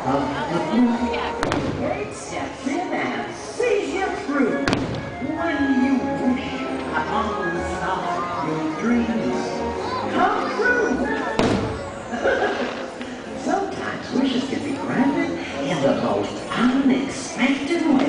The gate steps in and sees you through. When you wish upon the star, your dreams come true. Sometimes wishes can be granted in the most unexpected way.